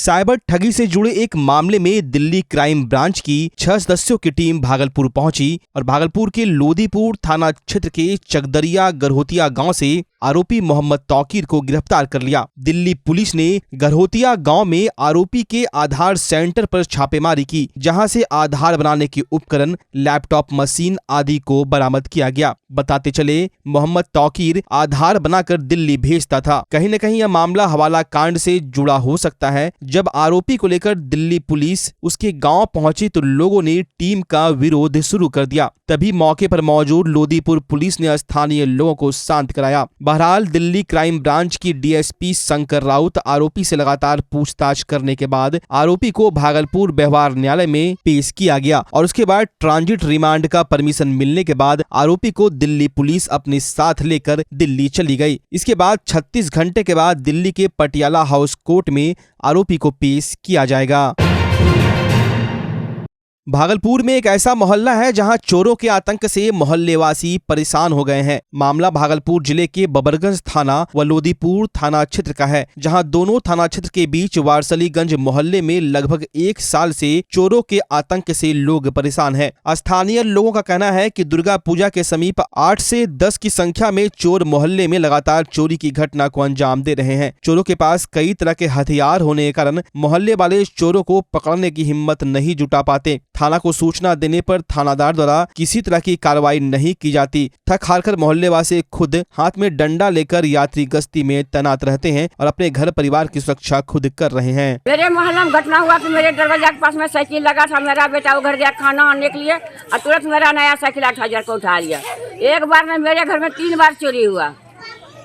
Cyber ठगी से जुड़े एक मामले में दिल्ली क्राइम ब्रांच की 6 सदस्यों की टीम भागलपुर पहुंची और भागलपुर के लोदीपुर थाना क्षेत्र के चकदरिया गरहोतिया गांव से आरोपी मोहम्मद तौकीर को गिरफ्तार कर लिया। दिल्ली पुलिस ने गरहोतिया गांव में आरोपी के आधार सेंटर पर छापेमारी की, जहां से आधार बनाने के उपकरण, लैपटॉप, मशीन आदि को बरामद किया गया। बताते चले मोहम्मद तौकीर आधार बनाकर दिल्ली भेजता था। कहीं न कहीं यह मामला हवाला कांड से जुड़ा हो सकता है। जब आरोपी को लेकर दिल्ली पुलिस उसके गांव पहुंची तो लोगों ने टीम का विरोध शुरू कर दिया। तभी मौके पर मौजूद लोदीपुर पुलिस ने स्थानीय लोगों को शांत कराया। बहरहाल दिल्ली क्राइम ब्रांच की डीएसपी शंकर राउत आरोपी से लगातार पूछताछ करने के बाद आरोपी को भागलपुर व्यवहार न्यायालय में पेश किया गया और उसके बाद ट्रांजिट रिमांड का परमिशन मिलने के बाद आरोपी को दिल्ली पुलिस अपने साथ लेकर दिल्ली चली गई। इसके बाद 36 घंटे के बाद दिल्ली के पटियाला हाउस कोर्ट में आरोपी को पेश किया जाएगा। भागलपुर में एक ऐसा मोहल्ला है जहां चोरों के आतंक से मोहल्लेवासी परेशान हो गए हैं। मामला भागलपुर जिले के बबरगंज थाना व लोदीपुर थाना क्षेत्र का है, जहां दोनों थाना क्षेत्र के बीच वारसलीगंज मोहल्ले में लगभग 1 साल से चोरों के आतंक से लोग परेशान हैं। स्थानीय लोगों का कहना है कि दुर्गा पूजा के समीप 8 से 10 की संख्या में चोर मोहल्ले में लगातार चोरी की घटना को अंजाम दे रहे हैं। चोरों के पास कई तरह के हथियार होने के कारण मोहल्ले वाले चोरों को पकड़ने की हिम्मत नहीं जुटा पाते। थाना को सूचना देने पर थानादार द्वारा किसी तरह की कार्रवाई नहीं की जाती। थक हारकर मोहल्लेवासी खुद हाथ में डंडा लेकर यात्री गश्ती में तैनात रहते हैं और अपने घर परिवार की सुरक्षा खुद कर रहे हैं। मेरे मोहल्ला में घटना हुआ तो मेरे दरवाजा के पास में साइकिल लगा था। मेरा बेटा वो घर गया खाना आने के लिए और तुरंत मेरा नया साइकिल 8,000 को उठा लिया। एक बार में मेरे घर में 3 बार चोरी हुआ।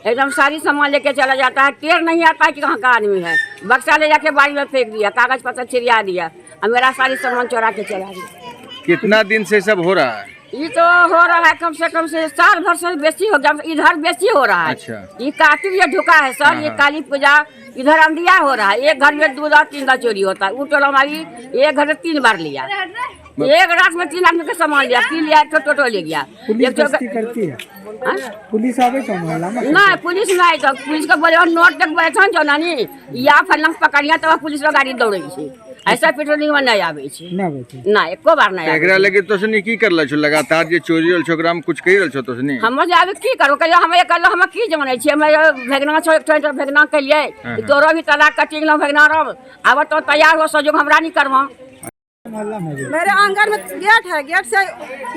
एकदम सारी सामान लेके चला जाता है, टेर नहीं आता है कि कहाँ का आदमी है। बक्सा ले जाके बाड़ी में फेंक दिया, कागज पत्र छिड़िया दिया और मेरा सारी सामान चोरा के चला गया। कितना दिन से सब हो रहा है? ये तो हो रहा है कम से साल भर से बेसी हो गया। इधर बेसी हो रहा है। अच्छा। ये कार्तिक ये ढुका है सर, ये काली पूजा इधर अंधिया हो रहा है। एक घर में 2 3 बार चोरी होता है। वो टोला हमारी एक घर में 3 बार लिया। एक रात में 3 आदमी का सामान लिया, 3 लिया, टोटो ले गया। करती है पुलिस आवे तो मोहल्ला में ना पुलिस ना आई तो पुलिस को बोले नोट तक बैठन जो नानी या फलंग पकड़िया तो पुलिस रो गाड़ी दौड़े छी। ऐसा पेट्रोलिंग में नहीं आवे छी ना एको बार नहीं आवे। एकरा लगे तो सनी की करला छ लगातार जे चोरी होल छोकरा में कुछ कहि रहल छ तो सनी हम जावे की करो कहियो हम एकला हम की जाने छी। हम भेगना छ एक भेगना के लिए तोरो भी तलाक कटिंग न भेगना रो अब तो तैयार हो सजो हमरा नहीं करवा। मेरे आंगन में गेट है, गेट से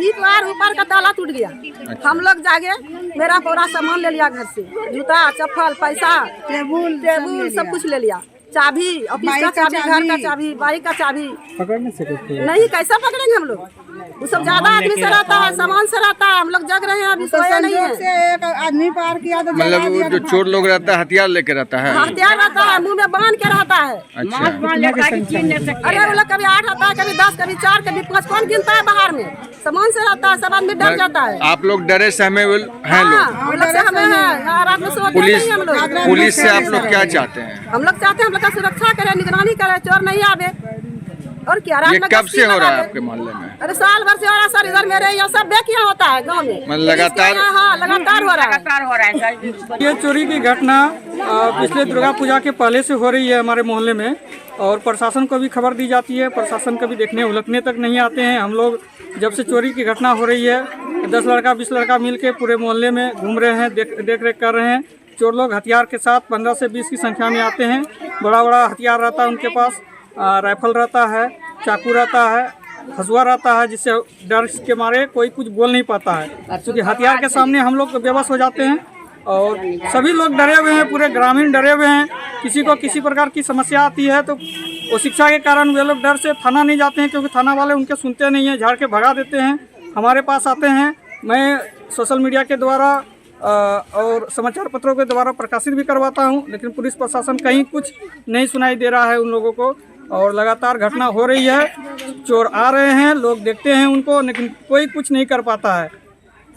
ईट वार ऊपर का ताला टूट गया। अच्छा। हम लोग जागे, मेरा पूरा सामान ले लिया घर से, जूता, चप्पल, पैसा, टेबुल सब कुछ ले लिया। चाबी, ऑफिस का चाबी, घर का चाबी, बाइक का चाबी। पकड़ नहीं सकते? नहीं, कैसा पकड़ेंगे हम लोग? वो सब ज्यादा आदमी से रहता है, सामान से रहता है। हम लोग जग रहे हैं, अभी सोया नहीं है। एक आदमी पार किया तो मतलब जो चोर लोग रहता है हथियार लेके रहता है? हथियार रहता है, मुंह में बांध के रहता है। अच्छा। अरे वो लोग कभी 8 आता है, कभी 10, कभी 4, कभी 5। कौन गिनता है बाहर में? सामान से रहता है, सब आदमी डर जाता है। आप लोग डरे सहमे हैं लोग? पुलिस से आप लोग क्या चाहते हैं? हम लोग चाहते हैं हम लोग का सुरक्षा करे, निगरानी करे, चोर नहीं आवे। और क्या ये कब से हो रहा है आपके मोहल्ले में? अरे साल भर से हो रहा है सर। इधर मेरे यहाँ सब देखिए होता है गाँव में लगातार। हाँ, लगातार हो रहा है। ये चोरी की घटना पिछले दुर्गा पूजा के पहले से हो रही है हमारे मोहल्ले में और प्रशासन को भी खबर दी जाती है। प्रशासन कभी देखने उलटने तक नहीं आते हैं। हम लोग जब से चोरी की घटना हो रही है 10 लड़का 20 लड़का मिल के पूरे मोहल्ले में घूम रहे हैं, देख रेख कर रहे हैं। चोर लोग हथियार के साथ 15 से 20 की संख्या में आते हैं। बड़ा बड़ा हथियार रहता है उनके पास, राइफल रहता है, चाकू रहता है, हसुआ रहता है, जिससे डर के मारे कोई कुछ बोल नहीं पाता है। क्योंकि हथियार के सामने हम लोग बेबस हो जाते हैं और सभी लोग डरे हुए हैं, पूरे ग्रामीण डरे हुए हैं। किसी को किसी प्रकार की समस्या आती है तो वो शिक्षा के कारण वे लोग डर से थाना नहीं जाते हैं, क्योंकि थाना वाले उनके सुनते नहीं हैं, झाड़ के भगा देते हैं। हमारे पास आते हैं। मैं सोशल मीडिया के द्वारा और समाचार पत्रों के द्वारा प्रकाशित भी करवाता हूं, लेकिन पुलिस प्रशासन कहीं कुछ नहीं सुनाई दे रहा है उन लोगों को। और लगातार घटना हो रही है, चोर आ रहे हैं, लोग देखते हैं उनको, लेकिन कोई कुछ नहीं कर पाता है।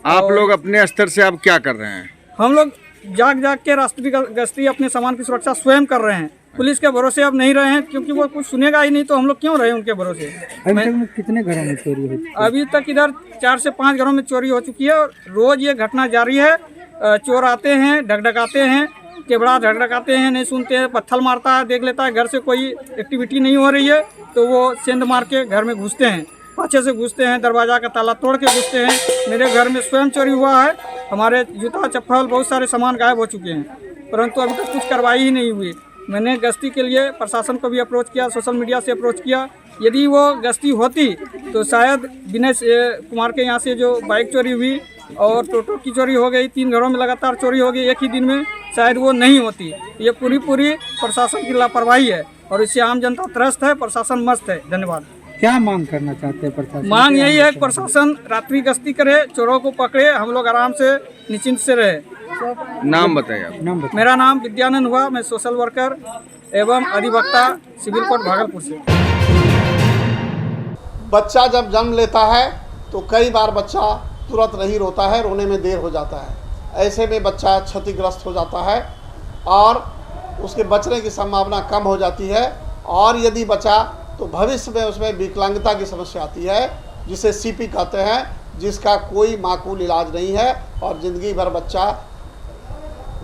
आप लोग अपने स्तर से आप क्या कर रहे हैं? हम लोग जाग के राष्ट्रीय गश्ती अपने सामान की सुरक्षा स्वयं कर रहे हैं। पुलिस के भरोसे अब नहीं रहे हैं, क्योंकि वो कुछ सुनेगा ही नहीं, तो हम लोग क्यों रहे उनके भरोसे। कितने घरों में चोरी हुई? अभी तक इधर 4 से 5 घरों में चोरी हो चुकी है और रोज ये घटना जारी है। चोर आते हैं, ढकढकाते हैं केबड़ा धड़काते हैं, नहीं सुनते हैं, पत्थर मारता है, देख लेता है घर से कोई एक्टिविटी नहीं हो रही है तो वो सेंध मार के घर में घुसते हैं, पीछे से घुसते हैं, दरवाज़ा का ताला तोड़ के घुसते हैं। मेरे घर में स्वयं चोरी हुआ है, हमारे जूता चप्पल बहुत सारे सामान गायब हो चुके हैं, परंतु अभी तक कुछ कार्रवाई ही नहीं हुई। मैंने गश्ती के लिए प्रशासन को भी अप्रोच किया, सोशल मीडिया से अप्रोच किया। यदि वो गश्ती होती तो शायद विनय कुमार के यहाँ से जो बाइक चोरी हुई और टोटो की चोरी हो गई, 3 घरों में लगातार चोरी हो गई एक ही दिन में, शायद वो नहीं होती। ये पूरी प्रशासन की लापरवाही है और इससे आम जनता त्रस्त है, प्रशासन मस्त है। धन्यवाद। क्या मांग करना चाहते हैं प्रशासन? मांग यही है कि प्रशासन रात्रि गश्ती करे, चोरों को पकड़े, हम लोग आराम से निश्चिंत से रहे। नाम बताइए आप। मेरा नाम विद्यानंद हुआ, मैं सोशल वर्कर एवं अधिवक्ता सिविल कोर्ट भागलपुर से। बच्चा जब जन्म लेता है तो कई बार बच्चा तुरंत नहीं रोता है, रोने में देर हो जाता है। ऐसे में बच्चा क्षतिग्रस्त हो जाता है और उसके बचने की संभावना कम हो जाती है। और यदि बचा तो भविष्य में उसमें विकलांगता की समस्या आती है, जिसे सीपी कहते हैं, जिसका कोई माकूल इलाज नहीं है और ज़िंदगी भर बच्चा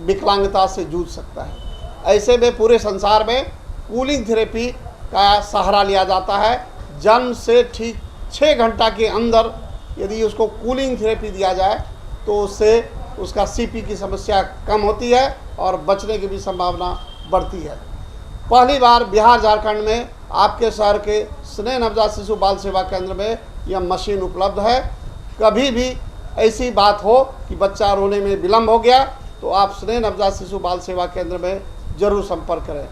विकलांगता से जूझ सकता है। ऐसे में पूरे संसार में कूलिंग थेरेपी का सहारा लिया जाता है। जन्म से ठीक 6 घंटा के अंदर यदि उसको कूलिंग थेरेपी दिया जाए तो उससे उसका सीपी की समस्या कम होती है और बचने की भी संभावना बढ़ती है। पहली बार बिहार झारखंड में आपके शहर के स्नेह नवजात शिशु बाल सेवा केंद्र में यह मशीन उपलब्ध है। कभी भी ऐसी बात हो कि बच्चा रोने में विलम्ब हो गया तो आप स्नेह नवजात शिशु बाल सेवा केंद्र में जरूर संपर्क करें।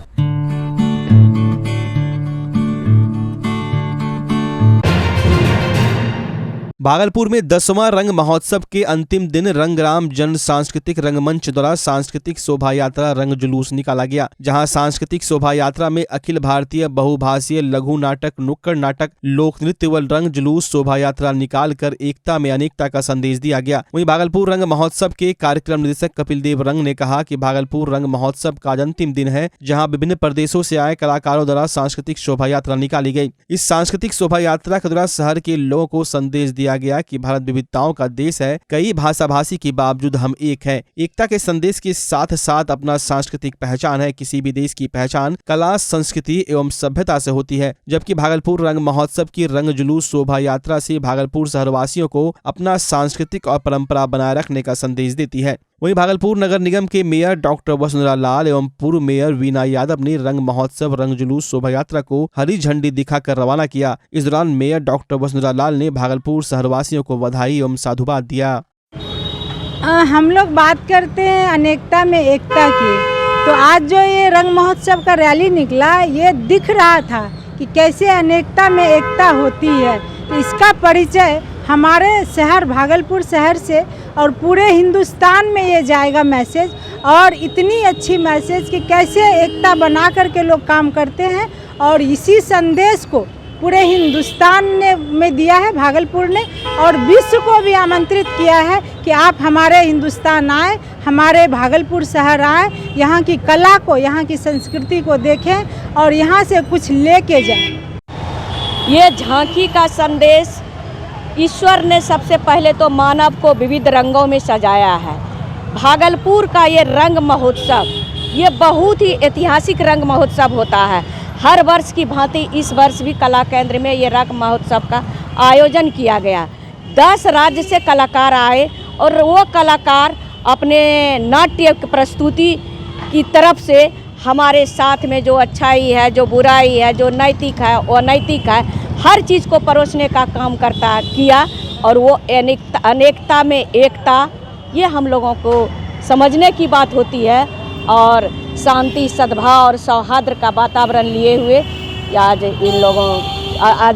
भागलपुर में 10वां रंग महोत्सव के अंतिम दिन रंगराम जन सांस्कृतिक रंगमंच द्वारा सांस्कृतिक शोभा यात्रा रंग जुलूस निकाला गया, जहां सांस्कृतिक शोभा यात्रा में अखिल भारतीय बहुभाषीय लघु नाटक, नुक्कड़ नाटक, लोक नृत्य व रंग जुलूस शोभा यात्रा निकालकर एकता में अनेकता का संदेश दिया गया। वहीं भागलपुर रंग महोत्सव के कार्यक्रम निदेशक कपिल देव रंग ने कहा कि भागलपुर रंग महोत्सव का आज अंतिम दिन है, जहाँ विभिन्न प्रदेशों से आए कलाकारों द्वारा सांस्कृतिक शोभा यात्रा निकाली गई। इस सांस्कृतिक शोभा यात्रा के द्वारा शहर के लोगों को संदेश दिया गया कि भारत विविधताओं का देश है, कई भाषा भाषी के बावजूद हम एक हैं। एकता के संदेश के साथ साथ अपना सांस्कृतिक पहचान है। किसी भी देश की पहचान कला, संस्कृति एवं सभ्यता से होती है। जबकि भागलपुर रंग महोत्सव की रंग जुलूस शोभा यात्रा से भागलपुर शहरवासियों को अपना सांस्कृतिक और परंपरा बनाए रखने का संदेश देती है। वहीं भागलपुर नगर निगम के मेयर डॉक्टर वसुंधरा लाल एवं पूर्व मेयर वीना यादव ने रंग महोत्सव रंग जुलूस शोभा यात्रा को हरी झंडी दिखाकर रवाना किया। इस दौरान मेयर डॉक्टर वसुंधरा लाल ने भागलपुर शहरवासियों को बधाई एवं साधुवाद दिया। हम लोग बात करते हैं अनेकता में एकता की, तो आज जो ये रंग महोत्सव का रैली निकला, ये दिख रहा था कि कैसे अनेकता में एकता होती है। तो इसका परिचय हमारे शहर भागलपुर शहर से और पूरे हिंदुस्तान में ये जाएगा मैसेज, और इतनी अच्छी मैसेज कि कैसे एकता बना करके लोग काम करते हैं। और इसी संदेश को पूरे हिंदुस्तान में दिया है भागलपुर ने, और विश्व को भी आमंत्रित किया है कि आप हमारे हिंदुस्तान आए, हमारे भागलपुर शहर आए, यहाँ की कला को, यहाँ की संस्कृति को देखें और यहाँ से कुछ लेके जाएं। ये झांकी का संदेश ईश्वर ने सबसे पहले तो मानव को विविध रंगों में सजाया है। भागलपुर का ये रंग महोत्सव, ये बहुत ही ऐतिहासिक रंग महोत्सव होता है। हर वर्ष की भांति इस वर्ष भी कला केंद्र में ये रंग महोत्सव का आयोजन किया गया। 10 राज्य से कलाकार आए और वो कलाकार अपने नाट्य प्रस्तुति की तरफ से हमारे साथ में जो अच्छाई है, जो बुराई है, जो नैतिक है, अनैतिक है, हर चीज़ को परोसने का काम किया। और वो अनेकता में एकता, ये हम लोगों को समझने की बात होती है। और शांति, सद्भाव और सौहार्द का वातावरण लिए हुए आज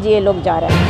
ये लोग जा रहे हैं।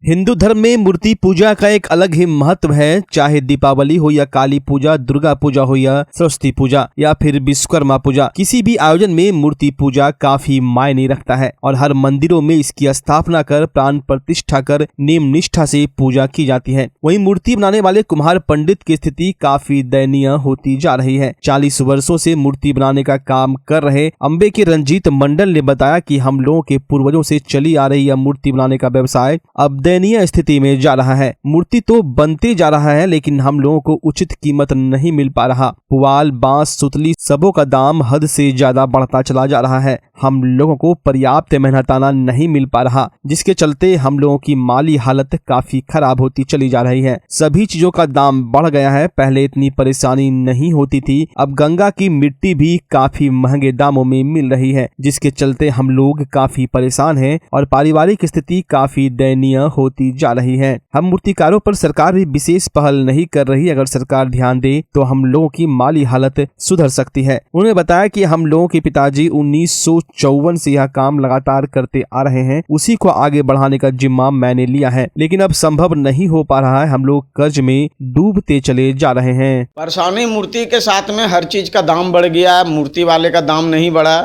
हिंदू धर्म में मूर्ति पूजा का एक अलग ही महत्व है। चाहे दीपावली हो या काली पूजा, दुर्गा पूजा हो या सरस्वती पूजा या फिर विश्वकर्मा पूजा, किसी भी आयोजन में मूर्ति पूजा काफी मायने रखता है और हर मंदिरों में इसकी स्थापना कर प्राण प्रतिष्ठा कर नियम निष्ठा से पूजा की जाती है। वहीं मूर्ति बनाने वाले कुम्हार पंडित की स्थिति काफी दयनीय होती जा रही है। 40 वर्षों से मूर्ति बनाने का काम कर रहे अम्बे के रंजीत मंडल ने बताया कि हम लोगों के पूर्वजों से चली आ रही यह मूर्ति बनाने का व्यवसाय अब दयनीय स्थिति में जा रहा है। मूर्ति तो बनते जा रहा है लेकिन हम लोगों को उचित कीमत नहीं मिल पा रहा। पुआल, बांस, सुतली सबों का दाम हद से ज्यादा बढ़ता चला जा रहा है। हम लोगों को पर्याप्त मेहनताना नहीं मिल पा रहा, जिसके चलते हम लोगों की माली हालत काफी खराब होती चली जा रही है। सभी चीजों का दाम बढ़ गया है। पहले इतनी परेशानी नहीं होती थी, अब गंगा की मिट्टी भी काफी महंगे दामों में मिल रही है, जिसके चलते हम लोग काफी परेशान हैं और पारिवारिक स्थिति काफी दयनीय होती जा रही है। हम मूर्तिकारों पर सरकार भी विशेष पहल नहीं कर रही। अगर सरकार ध्यान दे तो हम लोगों की माली हालत सुधर सकती है। उन्होंने बताया कि हम लोगों के पिताजी 1954 से यह काम लगातार करते आ रहे हैं। उसी को आगे बढ़ाने का जिम्मा मैंने लिया है, लेकिन अब संभव नहीं हो पा रहा है। हम लोग कर्ज में डूबते चले जा रहे हैं। परेशानी मूर्ति के साथ में हर चीज का दाम बढ़ गया, मूर्ति वाले का दाम नहीं बढ़ा।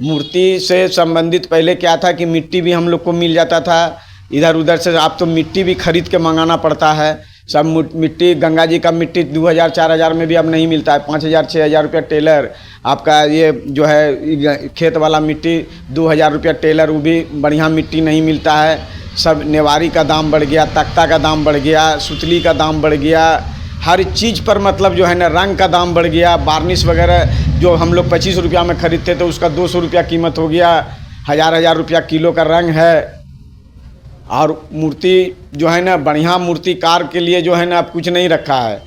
मूर्ति से संबंधित पहले क्या था कि मिट्टी भी हम लोग को मिल जाता था इधर उधर से। अब तो मिट्टी भी खरीद के मंगाना पड़ता है। सब मिट्टी, गंगा जी का मिट्टी 2000-4000 में भी अब नहीं मिलता है। 5000-6000 रुपया टेलर। आपका ये जो है खेत वाला मिट्टी 2000 रुपया टेलर, वो भी बढ़िया मिट्टी नहीं मिलता है। सब नेवारी का दाम बढ़ गया, तख्ता का दाम बढ़ गया, सुतली का दाम बढ़ गया। हर चीज़ पर मतलब जो है ना रंग का दाम बढ़ गया। बार्निश वगैरह जो हम लोग 25 रुपया में ख़रीदते थे उसका 200 रुपया कीमत हो गया। 1000 रुपया किलो का रंग है। और मूर्ति जो है ना बढ़िया मूर्तिकार के लिए जो है ना अब कुछ नहीं रखा है।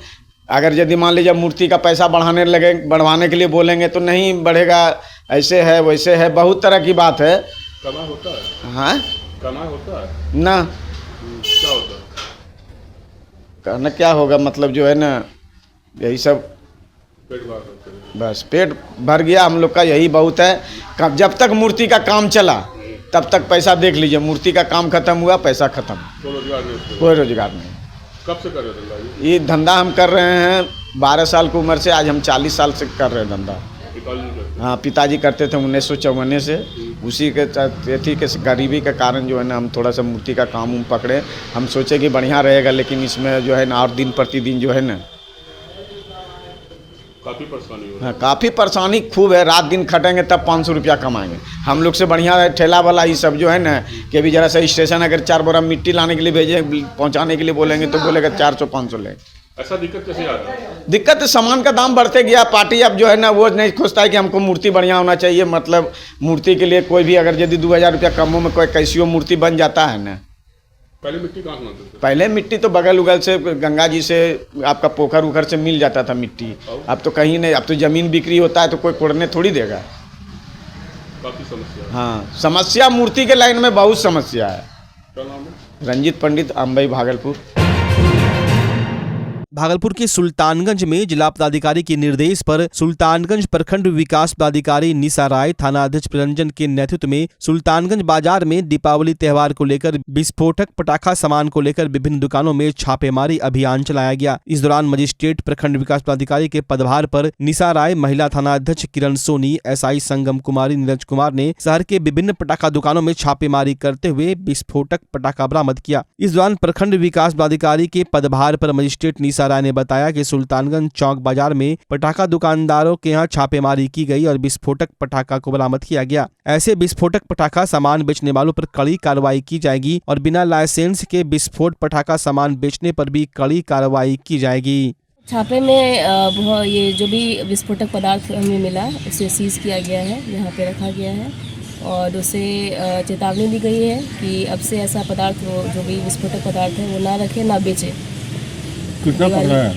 अगर यदि मान लीजिए मूर्ति का पैसा बढ़वाने के लिए बोलेंगे तो नहीं बढ़ेगा। ऐसे है वैसे है, बहुत तरह की बात है। कमाई होता है? हाँ, कमाई होता है ना। क्या होता है? करना क्या होगा, मतलब जो है ना यही सब, पेट भर सकते हैं। बस पेट भर गया हम लोग का, यही बहुत है। जब तक मूर्ति का काम चला तब तक पैसा देख लीजिए, मूर्ति का काम खत्म हुआ पैसा खत्म, कोई रोजगार नहीं उसके? कोई रोजगार नहीं। कब से कर रहे धंधा ये? ये धंधा हम कर रहे हैं 12 साल की उम्र से। आज हम 40 साल से कर रहे हैं धंधा। पिताजी करते? हाँ, पिताजी करते थे 1954 से। उसी के थी के गरीबी के कारण जो है ना हम थोड़ा सा मूर्ति का काम उम पकड़े। हम सोचे कि बढ़िया रहेगा, लेकिन इसमें जो है ना और दिन प्रतिदिन जो है ना काफ़ी परेशानी हो रही है। हाँ, काफ़ी परेशानी खूब है। रात दिन खटेंगे तब 500 रुपया कमाएंगे। हम लोग से बढ़िया ठेला वाला ये सब जो है ना कि अभी जरा सा स्टेशन अगर 4 बोरा मिट्टी लाने के लिए भेजे, पहुंचाने के लिए बोलेंगे तो बोलेगा 400-500 ले। ऐसा दिक्कत कैसे आ रहा है? दिक्कत सामान का दाम बढ़ते गया। पार्टी अब जो है ना वो नहीं खोजता है कि हमको मूर्ति बढ़िया होना चाहिए। मतलब मूर्ति के लिए कोई भी अगर यदि 2000 रुपया कमों में कोई कैसियो मूर्ति बन जाता है ना। पहले मिट्टी कहाँ से लाते थे? पहले मिट्टी तो बगल उगल से, गंगा जी से, आपका पोखर उखर से मिल जाता था मिट्टी। अब तो कहीं नहीं। अब तो ज़मीन बिक्री होता है तो कोई कोड़ने थोड़ी देगा। काफ़ी समस्या है। हाँ, समस्या मूर्ति के लाइन में बहुत समस्या है। क्या नाम है? रंजीत पंडित, अंबई, भागलपुर। भागलपुर के सुल्तानगंज में जिला पदाधिकारी के निर्देश पर सुल्तानगंज प्रखंड विकास पदाधिकारी निशा राय, थाना अध्यक्ष प्ररंजन के नेतृत्व में सुल्तानगंज बाजार में दीपावली त्योहार को लेकर विस्फोटक पटाखा सामान को लेकर विभिन्न दुकानों में छापेमारी अभियान चलाया गया। इस दौरान मजिस्ट्रेट प्रखंड विकास पदाधिकारी के पदभार पर निशा राय, महिला थाना अध्यक्ष किरण सोनी, एसआई संगम कुमारी, नीरज कुमार ने शहर के विभिन्न पटाखा दुकानों में छापेमारी करते हुए विस्फोटक पटाखा बरामद किया। इस दौरान प्रखंड विकास पदाधिकारी के पदभार पर मजिस्ट्रेट निशा राय ने बताया कि सुल्तानगंज चौक बाजार में पटाखा दुकानदारों के यहां छापेमारी की गई और विस्फोटक पटाखा को बरामद किया गया। ऐसे विस्फोटक पटाखा सामान बेचने वालों पर कड़ी कार्रवाई की जाएगी और बिना लाइसेंस के विस्फोट पटाखा सामान बेचने पर भी कड़ी कार्रवाई की जाएगी। छापे में ये जो भी विस्फोटक पदार्थ हमें मिला उसे सीज किया गया है, यहाँ पे रखा गया है और उसे चेतावनी दी गई है कि अब से ऐसा पदार्थ जो भी विस्फोटक पदार्थ है वो ना रखे, ना बेचे। कितना पकड़ा है?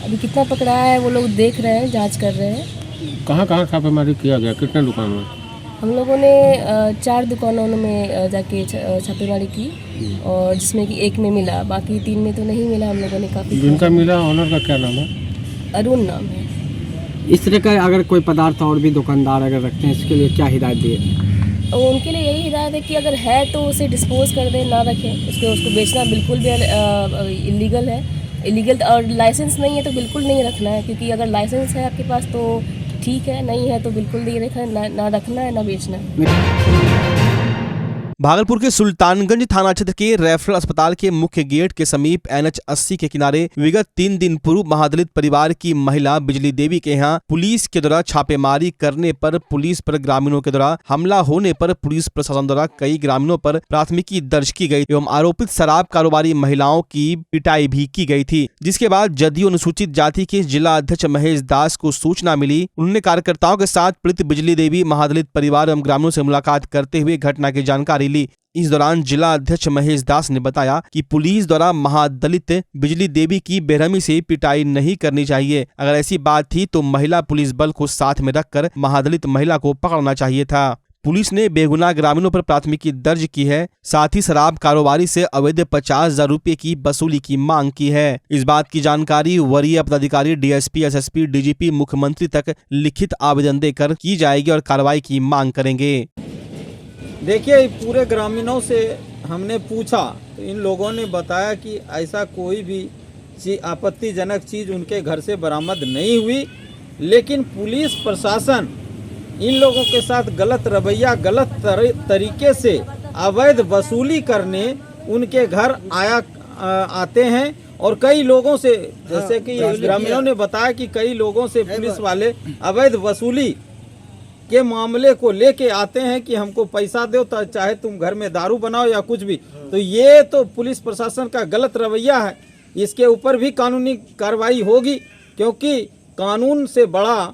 अभी कितना पकड़ा है वो लोग देख रहे हैं, जांच कर रहे हैं। कहाँ कहाँ छापेमारी किया गया? कितने दुकान में? हम लोगों ने 4 दुकानों में जाके छापेमारी की और जिसमें कि एक में मिला, बाकी 3 में तो नहीं मिला। हम लोगों ने काफ़ी, जिनका मिला ऑनर का क्या नाम है? अरुण नाम है। इस तरह का अगर कोई पदार्थ और भी दुकानदार अगर रखते हैं इसके लिए क्या हिदायत दिए? उनके लिए यही हिदायत है कि अगर है तो उसे डिस्पोज कर दें, ना रखें। उसको बेचना बिल्कुल भी इलीगल है। इलीगल और लाइसेंस नहीं है तो बिल्कुल नहीं रखना है, क्योंकि अगर लाइसेंस है आपके पास तो ठीक है, नहीं है तो बिल्कुल नहीं रखना, ना रखना है ना बेचना है। भागलपुर के सुल्तानगंज थाना क्षेत्र के रेफरल अस्पताल के मुख्य गेट के समीप NH 80 के किनारे विगत 3 दिन पूर्व महादलित परिवार की महिला बिजली देवी के यहाँ पुलिस के द्वारा छापेमारी करने पर पुलिस पर ग्रामीणों के द्वारा हमला होने पर पुलिस प्रशासन द्वारा कई ग्रामीणों पर प्राथमिकी दर्ज की गई एवं आरोपित शराब कारोबारी महिलाओं की पिटाई भी की गई थी। जिसके बाद जदयू अनुसूचित जाति के जिला अध्यक्ष महेश दास को सूचना मिली। उन्होंने कार्यकर्ताओं के साथ पीड़ित बिजली देवी महादलित परिवार एवं ग्रामीणों से मुलाकात करते हुए घटना की जानकारी ली। इस दौरान जिला अध्यक्ष महेश दास ने बताया कि पुलिस द्वारा महादलित बिजली देवी की बेरहमी से पिटाई नहीं करनी चाहिए। अगर ऐसी बात थी तो महिला पुलिस बल को साथ में रखकर महादलित महिला को पकड़ना चाहिए था। पुलिस ने बेगुनाह ग्रामीणों पर प्राथमिकी दर्ज की है। साथ ही शराब कारोबारी से अवैध 50,000 रुपए की वसूली की मांग की है। इस बात की जानकारी वरीय पदाधिकारी DSP, SSP, DGP, मुख्यमंत्री तक लिखित आवेदन देकर की जाएगी और कार्रवाई की मांग करेंगे। देखिए, पूरे ग्रामीणों से हमने पूछा तो इन लोगों ने बताया कि ऐसा कोई भी आपत्तिजनक चीज़ उनके घर से बरामद नहीं हुई, लेकिन पुलिस प्रशासन इन लोगों के साथ गलत रवैया, गलत तरीके से अवैध वसूली करने उनके घर आते हैं और कई लोगों से, जैसे कि ग्रामीणों ने बताया कि कई लोगों से पुलिस वाले अवैध वसूली के मामले को लेके आते हैं कि हमको पैसा दो तो चाहे तुम घर में दारू बनाओ या कुछ भी। तो ये तो पुलिस प्रशासन का गलत रवैया है। इसके ऊपर भी कानूनी कार्रवाई होगी, क्योंकि कानून से बड़ा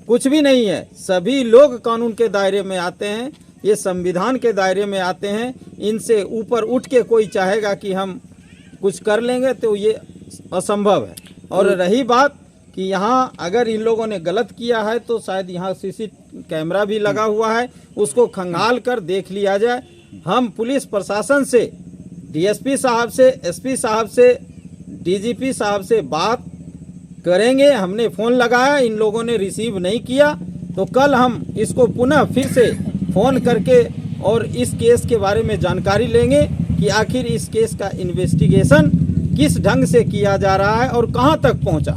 कुछ भी नहीं है। सभी लोग कानून के दायरे में आते हैं, ये संविधान के दायरे में आते हैं। इनसे ऊपर उठ के कोई चाहेगा कि हम कुछ कर लेंगे तो ये असंभव है। और रही बात कि यहाँ अगर इन लोगों ने गलत किया है तो शायद यहाँ CC कैमरा भी लगा हुआ है, उसको खंगाल कर देख लिया जाए। हम पुलिस प्रशासन से, DSP साहब से, SP साहब से, DGP साहब से बात करेंगे। हमने फ़ोन लगाया, इन लोगों ने रिसीव नहीं किया, तो कल हम इसको पुनः फिर से फ़ोन करके और इस केस के बारे में जानकारी लेंगे कि आखिर इस केस का इन्वेस्टिगेशन किस ढंग से किया जा रहा है और कहां तक पहुंचा।